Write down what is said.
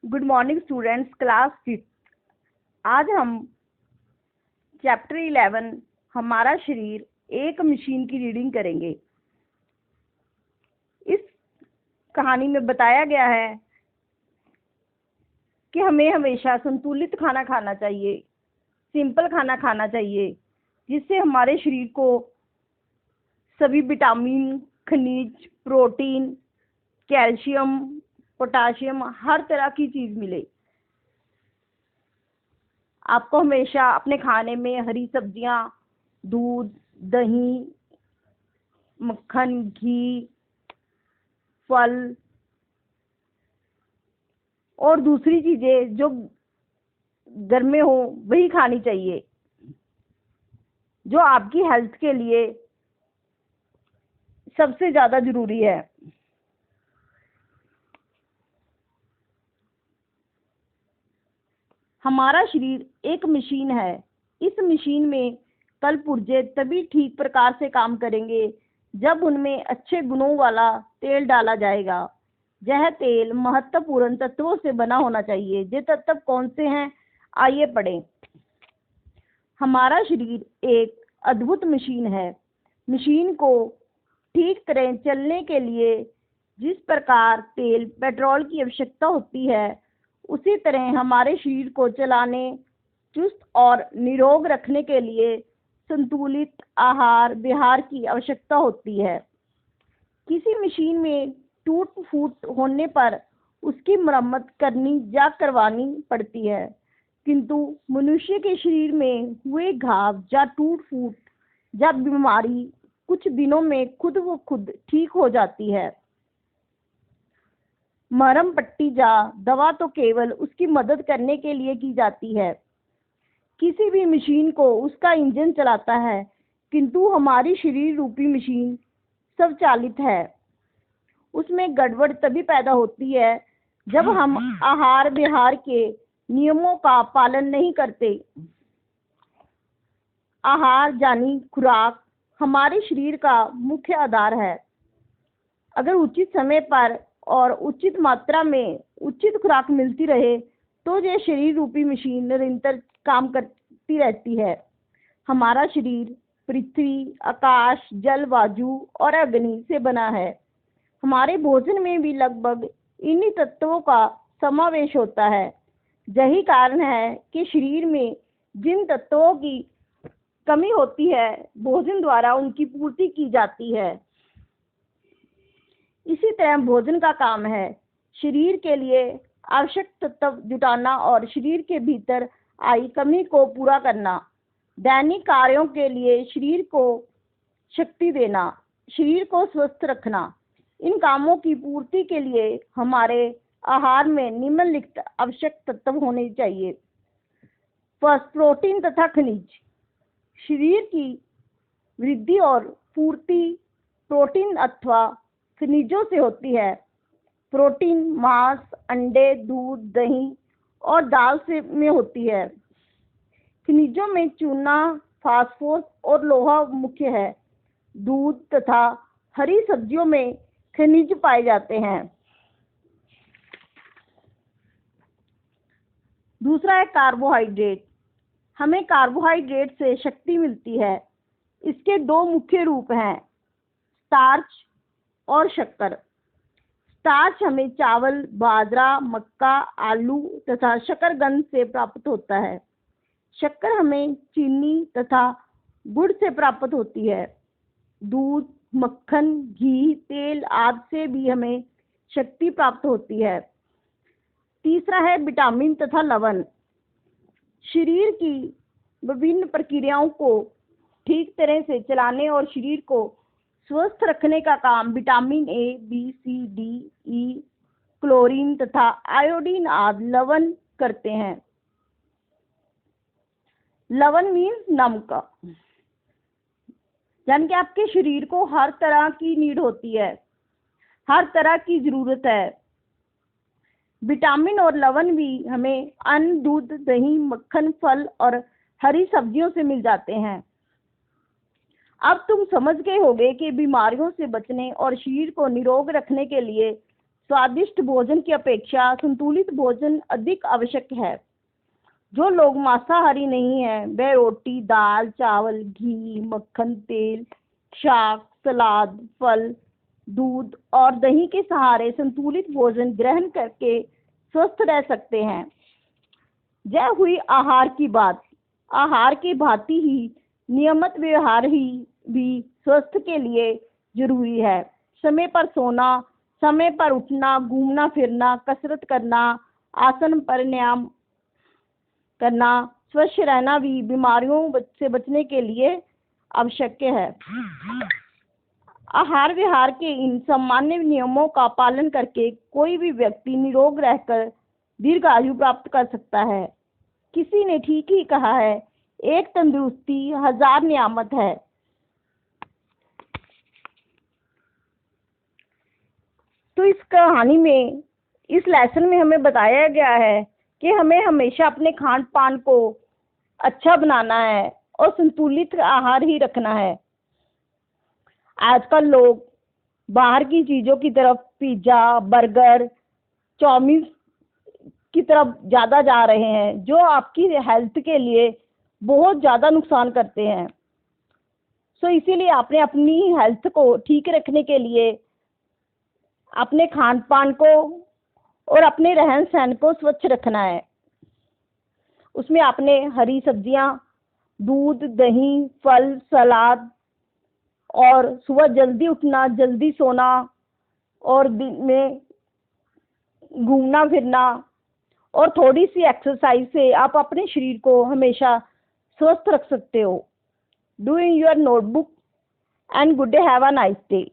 Good morning students, class 5। आज हम chapter 11 हमारा शरीर एक मशीन की रीडिंग करेंगे। इस कहानी में बताया गया है कि हमें हमेशा संतुलित खाना खाना चाहिए, सिंपल खाना खाना चाहिए, जिससे हमारे शरीर को सभी विटामिन, खनिज, प्रोटीन, कैल्शियम, पोटाशियम, हर तरह की चीज मिले। आपको हमेशा अपने खाने में हरी सब्जियां, दूध, दही, मक्खन, घी, फल और दूसरी चीजें जो घर में हो वही खानी चाहिए, जो आपकी हेल्थ के लिए सबसे ज्यादा जरूरी है। हमारा शरीर एक मशीन है। इस मशीन में कल पुर्जे तभी ठीक प्रकार से काम करेंगे जब उनमें अच्छे गुणों वाला तेल डाला जाएगा। यह तेल महत्वपूर्ण तत्वों से बना होना चाहिए। ये तत्व कौन से हैं, आइए पढ़ें। हमारा शरीर एक अद्भुत मशीन है। मशीन को ठीक तरह चलने के लिए जिस प्रकार तेल, पेट्रोल की आवश्यकता होती है, उसी तरह हमारे शरीर को चलाने, चुस्त और निरोग रखने के लिए संतुलित आहार विहार की आवश्यकता होती है। किसी मशीन में टूट फूट होने पर उसकी मरम्मत करनी या करवानी पड़ती है, किंतु मनुष्य के शरीर में हुए घाव या टूट फूट या बीमारी कुछ दिनों में खुद व खुद ठीक हो जाती है। मरहम पट्टी या दवा तो केवल उसकी मदद करने के लिए की जाती है। किसी भी मशीन को उसका इंजन चलाता है, किंतु हमारी शरीर रूपी मशीन स्वचालित है। उसमें गड़बड़ तभी पैदा होती है जब हम आहार विहार के नियमों का पालन नहीं करते। आहार यानी खुराक हमारे शरीर का मुख्य आधार है। अगर उचित समय पर और उचित मात्रा में उचित खुराक मिलती रहे तो यह शरीर रूपी मशीन निरंतर काम करती रहती है। हमारा शरीर पृथ्वी, आकाश, जल, वायु और अग्नि से बना है। हमारे भोजन में भी लगभग इन्हीं तत्वों का समावेश होता है। यही कारण है कि शरीर में जिन तत्वों की कमी होती है, भोजन द्वारा उनकी पूर्ति की जाती है। इसी तरह भोजन का काम है शरीर के लिए आवश्यक तत्व जुटाना और शरीर के भीतर आई कमी को पूरा करना, दैनिक कार्यों के लिए शरीर को शक्ति देना, शरीर को स्वस्थ रखना। इन कामों की पूर्ति के लिए हमारे आहार में निम्नलिखित आवश्यक तत्व होने चाहिए। फर्स्ट, प्रोटीन तथा खनिज। शरीर की वृद्धि और पूर्ति प्रोटीन अथवा खनिजों से होती है। प्रोटीन मांस, अंडे, दूध, दही और दाल से में होती है। खनिजों में चूना, फास्फोरस और लोहा मुख्य है। दूध तथा हरी सब्जियों में खनिज पाए जाते हैं। दूसरा है कार्बोहाइड्रेट। हमें कार्बोहाइड्रेट से शक्ति मिलती है। इसके दो मुख्य रूप हैं, स्टार्च और शक्कर। स्टार्च हमें चावल, बाजरा, मक्का, आलू तथा शकरकंद से प्राप्त होता है। शक्कर हमें चीनी तथा गुड़ से प्राप्त होती है। दूध, मक्खन, घी, तेल आदि से भी हमें शक्ति प्राप्त होती है। तीसरा है विटामिन तथा लवण। शरीर की विभिन्न प्रक्रियाओं को ठीक तरह से चलाने और शरीर को स्वस्थ रखने का काम vitamin A, B, C, D, E, chlorine तथा आयोडीन आदि लवण करते हैं। लवण मीन्स नमक, यानी कि आपके शरीर को हर तरह की नीड होती है, हर तरह की जरूरत है। विटामिन और लवण भी हमें अन्न, दूध, दही, मक्खन, फल और हरी सब्जियों से मिल जाते हैं। अब तुम समझ गए होगे कि बीमारियों से बचने और शरीर को निरोग रखने के लिए स्वादिष्ट भोजन की अपेक्षा संतुलित भोजन अधिक आवश्यक है। जो लोग मांसाहारी नहीं हैं वे रोटी, दाल, चावल, घी, मक्खन, तेल, शाक, सलाद, फल, दूध और दही के सहारे संतुलित भोजन ग्रहण करके स्वस्थ रह सकते हैं। यह हुई आहार की बात। आहार की भांति ही नियमित व्यवहार ही भी स्वास्थ्य के लिए जरूरी है। समय पर सोना, समय पर उठना, घूमना फिरना, कसरत करना, आसन प्राणायाम करना, स्वस्थ रहना भी बीमारियों से बचने के लिए आवश्यक है। आहार विहार के इन सामान्य नियमों का पालन करके कोई भी व्यक्ति निरोग रहकर दीर्घायु प्राप्त कर सकता है। किसी ने ठीक ही कहा है, एक तंदुरुस्ती 1000 नियामत है। तो इस कहानी में, इस लेसन में हमें बताया गया है कि हमें हमेशा अपने खान पान को अच्छा बनाना है और संतुलित आहार ही रखना है। आजकल लोग बाहर की चीजों की तरफ, पिज्जा, बर्गर, चाउमीन की तरफ ज्यादा जा रहे हैं, जो आपकी हेल्थ के लिए बहुत ज्यादा नुकसान करते हैं। सो इसीलिए आपने अपनी हेल्थ को ठीक रखने के लिए अपने खान पान को और अपने रहन सहन को स्वच्छ रखना है। उसमें आपने हरी सब्जियां, दूध, दही, फल, सलाद और सुबह जल्दी उठना, जल्दी सोना और दिन में घूमना फिरना और थोड़ी सी एक्सरसाइज से आप अपने शरीर को हमेशा स्वस्थ रख सकते हो। Do in your notebook and good day, have a nice day.